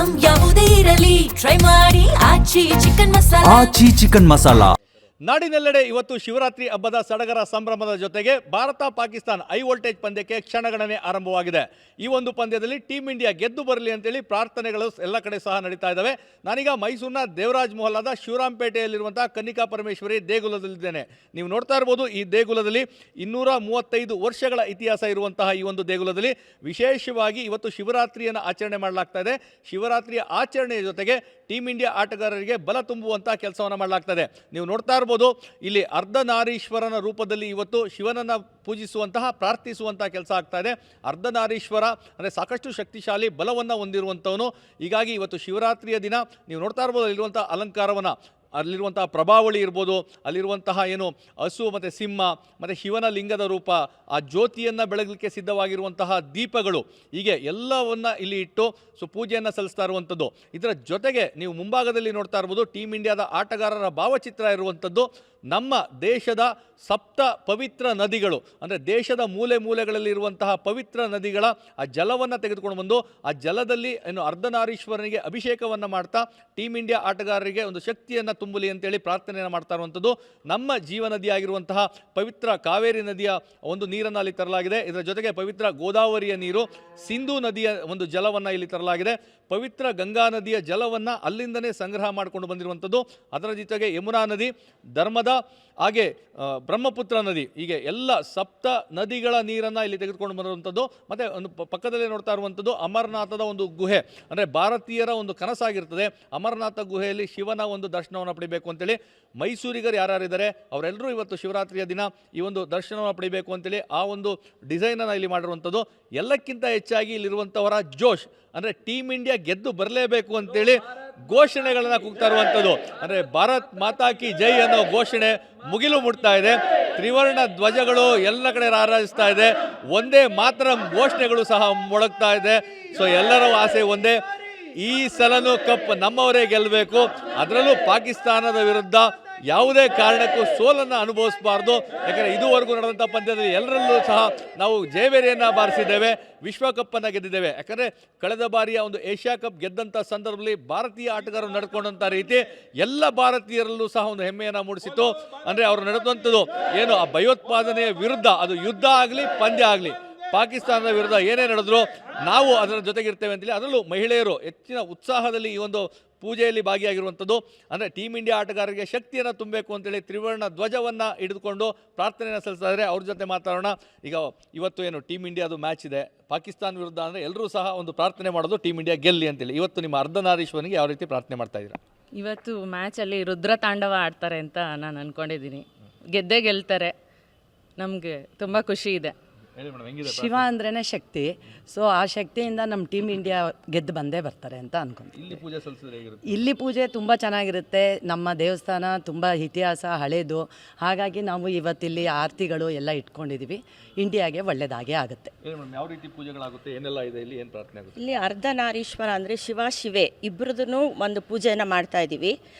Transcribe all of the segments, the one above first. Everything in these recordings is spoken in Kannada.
ಐಟಂ ಯಾವುದೇ ಇರಲಿ ಟ್ರೈ ಮಾಡಿ ಆಚಿ ಚಿಕನ್ ಮಸಾಲಾ. ನಾಡಿನೆಲ್ಲೆಡೆ ಇವತ್ತು ಶಿವರಾತ್ರಿ ಹಬ್ಬದ ಸಡಗರ ಸಂಭ್ರಮದ ಜೊತೆಗೆ ಭಾರತ ಪಾಕಿಸ್ತಾನ ಹೈ ವೋಲ್ಟೇಜ್ ಪಂದ್ಯಕ್ಕೆ ಕ್ಷಣಗಣನೆ ಆರಂಭವಾಗಿದೆ. ಈ ಒಂದು ಪಂದ್ಯದಲ್ಲಿ ಟೀಮ್ ಇಂಡಿಯಾ ಗೆದ್ದು ಬರಲಿ ಅಂತೇಳಿ ಪ್ರಾರ್ಥನೆಗಳು ಎಲ್ಲ ಕಡೆ ಸಹ ನಡೀತಾ ಇದ್ದಾವೆ. ನಾನೀಗ ಮೈಸೂರಿನ ದೇವರಾಜ್ ಮೊಹಲ್ಲಾದ ಶಿವರಾಂಪೇಟೆಯಲ್ಲಿರುವಂತಹ ಕನ್ನಿಕಾ ಪರಮೇಶ್ವರಿ ದೇಗುಲದಲ್ಲಿದ್ದೇನೆ. ನೀವು ನೋಡ್ತಾ ಇರ್ಬೋದು, ಈ ದೇಗುಲದಲ್ಲಿ 235 ವರ್ಷಗಳ ಇತಿಹಾಸ ಇರುವಂತಹ ಈ ಒಂದು ದೇಗುಲದಲ್ಲಿ ವಿಶೇಷವಾಗಿ ಇವತ್ತು ಶಿವರಾತ್ರಿಯನ್ನು ಆಚರಣೆ ಮಾಡಲಾಗ್ತಾ ಇದೆ. ಶಿವರಾತ್ರಿಯ ಆಚರಣೆಯ ಜೊತೆಗೆ ಟೀಮ್ ಇಂಡಿಯಾ ಆಟಗಾರರಿಗೆ ಬಲ ತುಂಬುವಂತಹ ಕೆಲಸವನ್ನು ಮಾಡಲಾಗ್ತಾ ಇದೆ. ನೀವು ನೋಡ್ತಾ ಇರ್ಬೋದು, ಇಲ್ಲಿ ಅರ್ಧನಾರೀಶ್ವರನ ರೂಪದಲ್ಲಿ ಇವತ್ತು ಶಿವನನ್ನು ಪೂಜಿಸುವಂತಹ ಪ್ರಾರ್ಥಿಸುವಂತಹ ಕೆಲಸ ಆಗ್ತಾ ಇದೆ. ಅರ್ಧನಾರೀಶ್ವರ ಅಂದರೆ ಸಾಕಷ್ಟು ಶಕ್ತಿಶಾಲಿ ಬಲವನ್ನು ಹೊಂದಿರುವಂಥವನು. ಹೀಗಾಗಿ ಇವತ್ತು ಶಿವರಾತ್ರಿಯ ದಿನ ನೀವು ನೋಡ್ತಾ ಇರ್ಬೋದು, ಅಲ್ಲಿರುವಂಥ ಅಲಂಕಾರವನ್ನು, ಅಲ್ಲಿರುವಂತಹ ಪ್ರಭಾವಳಿ ಇರ್ಬೋದು, ಅಲ್ಲಿರುವಂತಹ ಏನು ಹಸು ಮತ್ತು ಸಿಂಹ ಮತ್ತು ಶಿವನ ಲಿಂಗದ ರೂಪ, ಆ ಜ್ಯೋತಿಯನ್ನು ಬೆಳಗಲಿಕ್ಕೆ ಸಿದ್ಧವಾಗಿರುವಂತಹ ದೀಪಗಳು, ಹೀಗೆ ಎಲ್ಲವನ್ನು ಇಲ್ಲಿ ಇಟ್ಟು ಪೂಜೆಯನ್ನು ಸಲ್ಲಿಸ್ತಾ ಇರುವಂಥದ್ದು. ಇದರ ಜೊತೆಗೆ ನೀವು ಮುಂಭಾಗದಲ್ಲಿ ನೋಡ್ತಾ ಇರ್ಬೋದು, ಟೀಮ್ ಇಂಡಿಯಾದ ಆಟಗಾರರ ಭಾವಚಿತ್ರ ಇರುವಂಥದ್ದು. ನಮ್ಮ ದೇಶದ ಸಪ್ತ ಪವಿತ್ರ ನದಿಗಳು ಅಂದರೆ ದೇಶದ ಮೂಲೆ ಮೂಲೆಗಳಲ್ಲಿರುವಂತಹ ಪವಿತ್ರ ನದಿಗಳ ಆ ಜಲವನ್ನು ತೆಗೆದುಕೊಂಡು ಬಂದು ಆ ಜಲದಲ್ಲಿ ಏನು ಅರ್ಧನಾರೀಶ್ವರನಿಗೆ ಅಭಿಷೇಕವನ್ನು ಮಾಡ್ತಾ ಟೀಮ್ ಇಂಡಿಯಾ ಆಟಗಾರರಿಗೆ ಒಂದು ಶಕ್ತಿಯನ್ನು ತುಂಬಲಿ ಅಂತೇಳಿ ಪ್ರಾರ್ಥನೆಯನ್ನು ಮಾಡ್ತಾ ಇರುವಂಥದ್ದು. ನಮ್ಮ ಜೀವ ನದಿಯಾಗಿರುವಂತಹ ಪವಿತ್ರ ಕಾವೇರಿ ನದಿಯ ಒಂದು ನೀರನ್ನು ಅಲ್ಲಿ ತರಲಾಗಿದೆ. ಇದರ ಜೊತೆಗೆ ಪವಿತ್ರ ಗೋದಾವರಿಯ ನೀರು, ಸಿಂಧೂ ನದಿಯ ಒಂದು ಜಲವನ್ನು ಇಲ್ಲಿ ತರಲಾಗಿದೆ. ಪವಿತ್ರ ಗಂಗಾ ನದಿಯ ಜಲವನ್ನು ಅಲ್ಲಿಂದನೇ ಸಂಗ್ರಹ ಮಾಡಿಕೊಂಡು ಬಂದಿರುವಂಥದ್ದು. ಅದರ ಜೊತೆಗೆ ಯಮುನಾ ನದಿ, ಧರ್ಮದ, ಹಾಗೆ ಬ್ರಹ್ಮಪುತ್ರ ನದಿ, ಹೀಗೆ ಎಲ್ಲ ಸಪ್ತ ನದಿಗಳ ನೀರನ್ನು ಇಲ್ಲಿ ತೆಗೆದುಕೊಂಡು ಬಂದಿರುವಂಥದ್ದು. ಮತ್ತು ಒಂದು ಪಕ್ಕದಲ್ಲೇ ನೋಡ್ತಾ ಇರುವಂಥದ್ದು ಅಮರನಾಥದ ಒಂದು ಗುಹೆ. ಅಂದರೆ ಭಾರತೀಯರ ಒಂದು ಕನಸಾಗಿರ್ತದೆ ಅಮರನಾಥ ಗುಹೆಯಲ್ಲಿ ಶಿವನ ಒಂದು ದರ್ಶನವನ್ನು ಪಡಿಬೇಕು ಅಂತೇಳಿ. ಮೈಸೂರಿಗರು ಯಾರ್ಯಾರಿದ್ದಾರೆ ಅವರೆಲ್ಲರೂ ಇವತ್ತು ಶಿವರಾತ್ರಿಯ ದಿನ ಈ ಒಂದು ದರ್ಶನವನ್ನು ಪಡಿಬೇಕು ಅಂತೇಳಿ ಆ ಒಂದು ಡಿಸೈನನ್ನು ಇಲ್ಲಿ ಮಾಡಿರುವಂಥದ್ದು. ಎಲ್ಲಕ್ಕಿಂತ ಹೆಚ್ಚಾಗಿ ಇಲ್ಲಿರುವಂಥವರ ಜೋಶ್ ಅಂದರೆ ಟೀಮ್ ಇಂಡಿಯಾ ಗೆದ್ದು ಬರಲೇಬೇಕು ಅಂತೇಳಿ ಘೋಷಣೆಗಳನ್ನು ಕೂಗ್ತಾ ಇರುವಂಥದ್ದು. ಅಂದರೆ ಭಾರತ್ ಮಾತಾ ಕಿ ಜೈ ಅನ್ನೋ ಘೋಷಣೆ ಮುಗಿಲು ಮುಟ್ತಾ ಇದೆ. ತ್ರಿವರ್ಣ ಧ್ವಜಗಳು ಎಲ್ಲ ಕಡೆ ರಾರಾಜಿಸ್ತಾ ಇದೆ. ಒಂದೇ ಮಾತ್ರ ಘೋಷಣೆಗಳು ಸಹ ಮೊಳಗ್ತಾ ಇದೆ. ಸೊ ಎಲ್ಲರ ಆಸೆ ಒಂದೇ, ಈ ಸಲನೂ ಕಪ್ ನಮ್ಮವರೇ ಗೆಲ್ಲಬೇಕು. ಅದರಲ್ಲೂ ಪಾಕಿಸ್ತಾನದ ವಿರುದ್ಧ ಯಾವುದೇ ಕಾರಣಕ್ಕೂ ಸೋಲನ್ನು ಅನುಭವಿಸಬಾರ್ದು. ಯಾಕಂದರೆ ಇದುವರೆಗೂ ನಡೆದಂಥ ಪಂದ್ಯದಲ್ಲಿ ಎಲ್ಲರಲ್ಲೂ ಸಹ ನಾವು ಜಯಬೇರಿಯನ್ನು ಬಾರಿಸಿದ್ದೇವೆ, ವಿಶ್ವಕಪ್ಪನ್ನು ಗೆದ್ದಿದ್ದೇವೆ. ಯಾಕಂದರೆ ಕಳೆದ ಬಾರಿಯ ಒಂದು ಏಷ್ಯಾ ಕಪ್ ಗೆದ್ದಂಥ ಸಂದರ್ಭದಲ್ಲಿ ಭಾರತೀಯ ಆಟಗಾರರು ನಡ್ಕೊಂಡಂಥ ರೀತಿ ಎಲ್ಲ ಭಾರತೀಯರಲ್ಲೂ ಸಹ ಒಂದು ಹೆಮ್ಮೆಯನ್ನು ಮೂಡಿಸಿತ್ತು. ಅಂದರೆ ಅವರು ನಡೆದಂಥದ್ದು ಏನು ಆ ಭಯೋತ್ಪಾದನೆಯ ವಿರುದ್ಧ, ಅದು ಯುದ್ಧ ಆಗಲಿ ಪಂದ್ಯ ಆಗಲಿ, ಪಾಕಿಸ್ತಾನದ ವಿರುದ್ಧ ಏನೇ ನಡೆದ್ರು ನಾವು ಅದರ ಜೊತೆಗಿರ್ತೇವೆ ಅಂತೇಳಿ, ಅದರಲ್ಲೂ ಮಹಿಳೆಯರು ಹೆಚ್ಚಿನ ಉತ್ಸಾಹದಲ್ಲಿ ಈ ಒಂದು ಪೂಜೆಯಲ್ಲಿ ಭಾಗಿಯಾಗಿರುವಂಥದ್ದು. ಅಂದರೆ ಟೀಮ್ ಇಂಡಿಯಾ ಆಟಗಾರರಿಗೆ ಶಕ್ತಿಯನ್ನು ತುಂಬಬೇಕು ಅಂತೇಳಿ ತ್ರಿವರ್ಣ ಧ್ವಜವನ್ನು ಹಿಡಿದುಕೊಂಡು ಪ್ರಾರ್ಥನೆಯನ್ನು ಸಲ್ಲಿಸ್ತಾ ಇದ್ದಾರೆ. ಅವ್ರ ಜೊತೆ ಮಾತಾಡೋಣ. ಈಗ ಇವತ್ತು ಏನು ಟೀಮ್ ಇಂಡಿಯಾದು ಮ್ಯಾಚ್ ಇದೆ ಪಾಕಿಸ್ತಾನ ವಿರುದ್ಧ, ಅಂದರೆ ಎಲ್ಲರೂ ಸಹ ಒಂದು ಪ್ರಾರ್ಥನೆ ಮಾಡೋದು ಟೀಮ್ ಇಂಡಿಯಾ ಗೆಲ್ಲಿ ಅಂತೇಳಿ. ಇವತ್ತು ನಿಮ್ಮ ಅರ್ಧನಾರೀಶ್ವರನಿಗೆ ಯಾವ ರೀತಿ ಪ್ರಾರ್ಥನೆ ಮಾಡ್ತಾ ಇದ್ದೀರಾ? ಇವತ್ತು ಮ್ಯಾಚಲ್ಲಿ ರುದ್ರ ತಾಂಡವ ಆಡ್ತಾರೆ ಅಂತ ನಾನು ಅಂದ್ಕೊಂಡಿದ್ದೀನಿ. ಗೆದ್ದೇ ಗೆಲ್ತಾರೆ, ನಮಗೆ ತುಂಬ ಖುಷಿ ಇದೆ. ಶಿವ ಅಂದ್ರೇ ಶಕ್ತಿ. ಸೊ ಆ ಶಕ್ತಿಯಿಂದ ನಮ್ಮ ಟೀಮ್ ಇಂಡಿಯಾ ಗೆದ್ದು ಬಂದೇ ಬರ್ತಾರೆ ಅಂತ ಅನ್ಕೊಂತೀನಿ. ಇಲ್ಲಿ ಪೂಜೆ ತುಂಬ ಚೆನ್ನಾಗಿರುತ್ತೆ. ನಮ್ಮ ದೇವಸ್ಥಾನ ತುಂಬ ಇತಿಹಾಸ ಹಳೇದು, ಹಾಗಾಗಿ ನಾವು ಇವತ್ತಿಲ್ಲಿ ಆರತಿಗಳು ಎಲ್ಲ ಇಟ್ಕೊಂಡಿದ್ದೀವಿ. ಇಂಡಿಯಾಗೆ ಒಳ್ಳೆಯದಾಗೇ ಆಗುತ್ತೆ. ಯಾವ ರೀತಿ ಪೂಜೆಗಳಾಗುತ್ತೆ, ಏನೆಲ್ಲ ಇದೆ ಇಲ್ಲಿ, ಏನು ಪ್ರಾರ್ಥನೆ ಆಗುತ್ತೆ? ಇಲ್ಲಿ ಅರ್ಧನಾರೀಶ್ವರ ಅಂದರೆ ಶಿವ ಶಿವೆ ಇಬ್ಬರದೂ ಒಂದು ಪೂಜೆಯನ್ನು ಮಾಡ್ತಾ ಇದ್ದೀವಿ.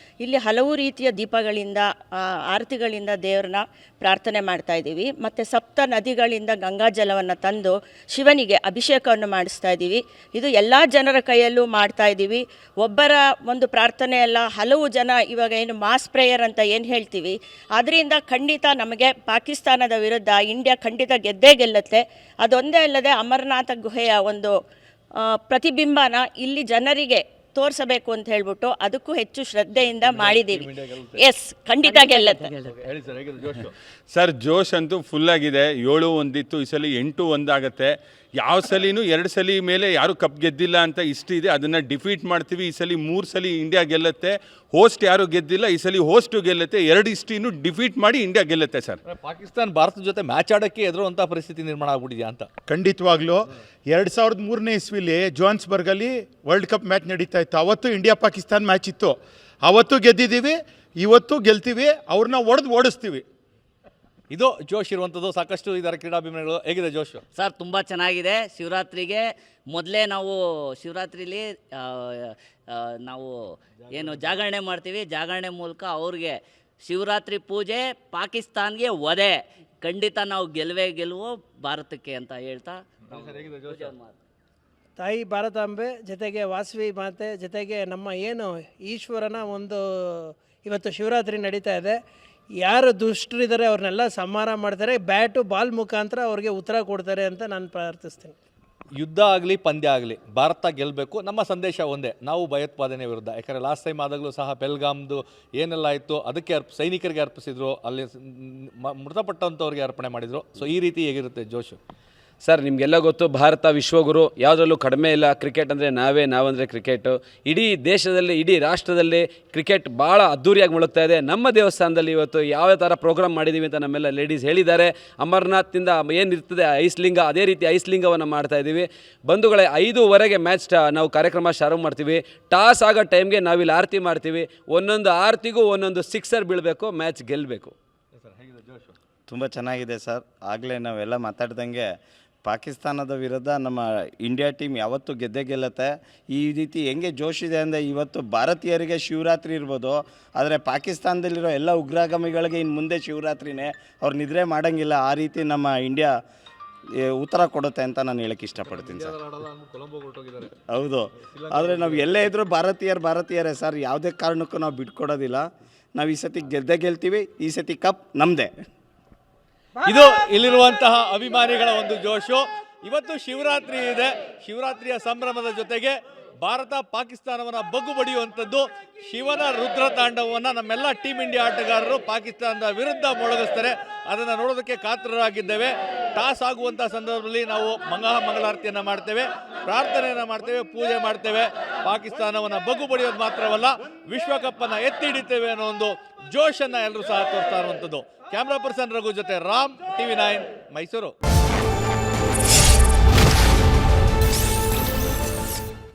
ಇಲ್ಲಿ ಹಲವು ರೀತಿಯ ದೀಪಗಳಿಂದ ಆರತಿಗಳಿಂದ ದೇವರನ್ನ ಪ್ರಾರ್ಥನೆ ಮಾಡ್ತಾ ಇದ್ದೀವಿ. ಮತ್ತು ಸಪ್ತ ನದಿಗಳಿಂದ ಗಂಗಾ ಜಲವನ್ನು ತಂದು ಶಿವನಿಗೆ ಅಭಿಷೇಕವನ್ನು ಮಾಡಿಸ್ತಾ ಇದ್ದೀವಿ. ಇದು ಎಲ್ಲ ಜನರ ಕೈಯಲ್ಲೂ ಮಾಡ್ತಾ ಇದ್ದೀವಿ. ಒಬ್ಬರ ಒಂದು ಪ್ರಾರ್ಥನೆ ಅಲ್ಲ, ಹಲವು ಜನ ಇವಾಗ ಏನು ಮಾಸ್ ಪ್ರೇಯರ್ ಅಂತ ಏನು ಹೇಳ್ತೀವಿ, ಅದರಿಂದ ಖಂಡಿತ ನಮಗೆ ಪಾಕಿಸ್ತಾನದ ವಿರುದ್ಧ ಇಂಡಿಯಾ ಖಂಡಿತ ಗೆದ್ದೇ ಗೆಲ್ಲುತ್ತೆ. ಅದೊಂದೇ ಅಲ್ಲದೆ ಅಮರನಾಥ ಗುಹೆಯ ಒಂದು ಪ್ರತಿಬಿಂಬನ ಇಲ್ಲಿ ಜನರಿಗೆ ತೋರಿಸಬೇಕು ಅಂತ ಹೇಳ್ಬಿಟ್ಟು ಅದಕ್ಕೂ ಹೆಚ್ಚು ಶ್ರದ್ಧೆಯಿಂದ ಮಾಡಿದ್ದೀವಿ. ಎಸ್, ಖಂಡಿತ ಗೆಲ್ಲುತ್ತೆ ಸರ್. ಜೋಶ್ ಅಂತೂ ಫುಲ್ ಆಗಿದೆ. 7-1 ಈ ಸಲ 8-1 ಆಗುತ್ತೆ. ಯಾವ ಸಲಿನೂ 2 ಸಲ ಮೇಲೆ ಯಾರು ಕಪ್ ಗೆದ್ದಿಲ್ಲ ಅಂತ ಇಷ್ಟಿದೆ. ಅದನ್ನು ಡಿಫೀಟ್ ಮಾಡ್ತೀವಿ. ಈ ಸಲ 3 ಸಲ ಇಂಡಿಯಾ ಗೆಲ್ಲುತ್ತೆ. ಹೋಸ್ಟ್ ಯಾರು ಗೆದ್ದಿಲ್ಲ, ಈ ಸಲ ಹೋಸ್ಟು ಗೆಲ್ಲುತ್ತೆ. 2 ಇಷ್ಟಿನೂ ಡಿಫೀಟ್ ಮಾಡಿ ಇಂಡಿಯಾ ಗೆಲ್ಲುತ್ತೆ ಸರ್. ಪಾಕಿಸ್ತಾನ ಭಾರತದ ಜೊತೆ ಮ್ಯಾಚ್ ಆಡೋಕ್ಕೆ ಎದುರುವಂಥ ಪರಿಸ್ಥಿತಿ ನಿರ್ಮಾಣ ಆಗ್ಬಿಟ್ಟಿದೆಯಾ ಅಂತ? ಖಂಡಿತವಾಗ್ಲೂ 2003ನೇ ಇಸ್ವಿಲಿ ಜೋಹಾನ್ಸ್ಬರ್ಗಲ್ಲಿ ವರ್ಲ್ಡ್ ಕಪ್ ಮ್ಯಾಚ್ ನಡೀತಾ ಇತ್ತು. ಅವತ್ತು ಇಂಡಿಯಾ ಪಾಕಿಸ್ತಾನ ಮ್ಯಾಚ್ ಇತ್ತು. ಅವತ್ತು ಗೆದ್ದಿದ್ದೀವಿ, ಇವತ್ತು ಗೆಲ್ತೀವಿ, ಅವ್ರನ್ನ ಓಡಿಸ್ತೀವಿ. ಇದು ಜೋಶ್ ಇರುವಂಥದ್ದು. ಸಾಕಷ್ಟು ಇದರ ಕ್ರೀಡಾಭಿಮಾನಿಗಳು. ಹೇಗಿದೆ ಜೋಶ್? ಸರ್ ತುಂಬ ಚೆನ್ನಾಗಿದೆ. ಶಿವರಾತ್ರಿಗೆ ಮೊದಲೇ ನಾವು ಶಿವರಾತ್ರಿಲಿ ನಾವು ಏನು ಜಾಗರಣೆ ಮಾಡ್ತೀವಿ, ಜಾಗರಣೆ ಮೂಲಕ ಅವ್ರಿಗೆ ಶಿವರಾತ್ರಿ ಪೂಜೆ, ಪಾಕಿಸ್ತಾನ್ಗೆ ವಧೆ, ಖಂಡಿತ ನಾವು ಗೆಲುವು ಭಾರತಕ್ಕೆ ಅಂತ ಹೇಳ್ತಾ ತಾಯಿ ಭಾರತಾಂಬೆ ಜೊತೆಗೆ ವಾಸವಿ ಮಾತೆ ಜೊತೆಗೆ ನಮ್ಮ ಏನು ಈಶ್ವರನ ಒಂದು ಇವತ್ತು ಶಿವರಾತ್ರಿ ನಡೀತಾ ಇದೆ. ಯಾರು ದುಷ್ಟರಿದ್ದಾರೆ ಅವ್ರನ್ನೆಲ್ಲ ಸಂಹಾರ ಮಾಡ್ತಾರೆ, ಬ್ಯಾಟು ಬಾಲ್ ಮುಖಾಂತರ ಅವ್ರಿಗೆ ಉತ್ತರ ಕೊಡ್ತಾರೆ ಅಂತ ನಾನು ಪ್ರಾರ್ಥಿಸ್ತೀನಿ. ಯುದ್ಧ ಆಗಲಿ ಪಂದ್ಯ ಆಗಲಿ ಭಾರತ ಗೆಲ್ಲಬೇಕು. ನಮ್ಮ ಸಂದೇಶ ಒಂದೇ, ನಾವು ಭಯೋತ್ಪಾದನೆ ವಿರುದ್ಧ. ಯಾಕಂದರೆ ಲಾಸ್ಟ್ ಟೈಮ್ ಆದಾಗಲೂ ಸಹ ಬೆಲ್ಗಾಮ್ದು ಏನೆಲ್ಲ ಇತ್ತು ಅದಕ್ಕೆ ಸೈನಿಕರಿಗೆ ಅರ್ಪಿಸಿದ್ರು, ಅಲ್ಲಿ ಮೃತಪಟ್ಟಂಥವ್ರಿಗೆ ಅರ್ಪಣೆ ಮಾಡಿದರು. ಸೊ ಈ ರೀತಿ ಹೇಗಿರುತ್ತೆ ಜೋಶು? ಸರ್, ನಿಮಗೆಲ್ಲ ಗೊತ್ತು, ಭಾರತ ವಿಶ್ವಗುರು, ಯಾವುದರಲ್ಲೂ ಕಡಿಮೆ ಇಲ್ಲ. ಕ್ರಿಕೆಟ್ ಅಂದರೆ ನಾವಂದರೆ ಕ್ರಿಕೆಟು. ಇಡೀ ದೇಶದಲ್ಲಿ, ಇಡೀ ರಾಷ್ಟ್ರದಲ್ಲಿ ಕ್ರಿಕೆಟ್ ಭಾಳ ಅದ್ಧೂರಿಯಾಗಿ ಮುಳುಗ್ತಾ ಇದೆ. ನಮ್ಮ ದೇವಸ್ಥಾನದಲ್ಲಿ ಇವತ್ತು ಯಾವ ಥರ ಪ್ರೋಗ್ರಾಮ್ ಮಾಡಿದ್ದೀವಿ ಅಂತ ನಮ್ಮೆಲ್ಲ ಲೇಡೀಸ್ ಹೇಳಿದ್ದಾರೆ. ಅಮರನಾಥ್ನಿಂದ ಏನಿರ್ತದೆ ಐಸ್ಲಿಂಗ, ಅದೇ ರೀತಿ ಐಸ್ಲಿಂಗವನ್ನು ಮಾಡ್ತಾಯಿದ್ದೀವಿ. ಬಂಧುಗಳೇ, 5:15 ಮ್ಯಾಚ್ ನಾವು ಕಾರ್ಯಕ್ರಮ ಚಾಲೂ ಮಾಡ್ತೀವಿ. ಟಾಸ್ ಆಗೋ ಟೈಮ್ಗೆ ನಾವಿಲ್ಲಿ ಆರತಿ ಮಾಡ್ತೀವಿ. ಒಂದೊಂದು ಆರತಿಗೂ ಒಂದೊಂದು ಸಿಕ್ಸರ್ ಬೀಳಬೇಕು, ಮ್ಯಾಚ್ ಗೆಲ್ಲಬೇಕು. ತುಂಬ ಚೆನ್ನಾಗಿದೆ ಸರ್. ಆಗಲೇ ನಾವೆಲ್ಲ ಮಾತಾಡ್ದಂಗೆ ಪಾಕಿಸ್ತಾನದ ವಿರುದ್ಧ ನಮ್ಮ ಇಂಡಿಯಾ ಟೀಮ್ ಯಾವತ್ತೂ ಗೆದ್ದೇ ಗೆಲ್ಲುತ್ತೆ. ಈ ರೀತಿ ಹೆಂಗೆ ಜೋಶಿದೆ ಅಂದರೆ, ಇವತ್ತು ಭಾರತೀಯರಿಗೆ ಶಿವರಾತ್ರಿ ಇರ್ಬೋದು, ಆದರೆ ಪಾಕಿಸ್ತಾನದಲ್ಲಿರೋ ಎಲ್ಲ ಉಗ್ರಗಾಮಿಗಳಿಗೆ ಇನ್ನು ಮುಂದೆ ಶಿವರಾತ್ರಿನೇ, ಅವ್ರು ನಿದ್ರೆ ಮಾಡೋಂಗಿಲ್ಲ. ಆ ರೀತಿ ನಮ್ಮ ಇಂಡಿಯಾ ಉತ್ತರ ಕೊಡುತ್ತೆ ಅಂತ ನಾನು ಹೇಳಕ್ಕೆ ಇಷ್ಟಪಡ್ತೀನಿ ಸರ್. ಹೌದು, ಆದರೆ ನಾವು ಎಲ್ಲೇ ಇದ್ದರೂ ಭಾರತೀಯರೇ ಸರ್. ಯಾವುದೇ ಕಾರಣಕ್ಕೂ ನಾವು ಬಿಟ್ಕೊಡೋದಿಲ್ಲ. ನಾವು ಈ ಸತಿ ಗೆದ್ದೇ ಗೆಲ್ತೀವಿ. ಈ ಸತಿ ಕಪ್ ನಮ್ಮದೇ. ಇದು ಇಲ್ಲಿರುವಂತಹ ಅಭಿಮಾನಿಗಳ ಒಂದು ಜೋಶು. ಇವತ್ತು ಶಿವರಾತ್ರಿ ಇದೆ. ಶಿವರಾತ್ರಿಯ ಸಂಭ್ರಮದ ಜೊತೆಗೆ ಭಾರತ ಪಾಕಿಸ್ತಾನವನ್ನು ಬಗ್ಗು ಬಡಿಯುವಂಥದ್ದು, ಶಿವನ ರುದ್ರ ತಾಂಡವವನ್ನು ನಮ್ಮೆಲ್ಲ ಟೀಮ್ ಇಂಡಿಯಾ ಆಟಗಾರರು ಪಾಕಿಸ್ತಾನದ ವಿರುದ್ಧ ಮೊಳಗಿಸ್ತಾರೆ. ಅದನ್ನು ನೋಡೋದಕ್ಕೆ ಕಾತರರಾಗಿದ್ದೇವೆ. ಟಾಸ್ ಆಗುವಂಥ ಸಂದರ್ಭದಲ್ಲಿ ನಾವು ಮಂಗಳಾರತಿಯನ್ನು ಮಾಡ್ತೇವೆ, ಪ್ರಾರ್ಥನೆಯನ್ನು ಮಾಡ್ತೇವೆ, ಪೂಜೆ ಮಾಡ್ತೇವೆ. ಪಾಕಿಸ್ತಾನವನ್ನು ಬಗ್ಗು ಬಡಿಯೋದು ಮಾತ್ರವಲ್ಲ, ವಿಶ್ವಕಪ್ಪನ್ನು ಎತ್ತಿ ಹಿಡಿತೇವೆ ಅನ್ನೋ ಒಂದು ಜೋಶನ್ನು ಎಲ್ಲರೂ ಸಹ ತೋರಿಸ್ತಾ ಇರುವಂಥದ್ದು. ಕ್ಯಾಮ್ರಾ ಪರ್ಸನ್ ರಘು ಜೊತೆ ರಾಮ್, TV9 ಮೈಸೂರು.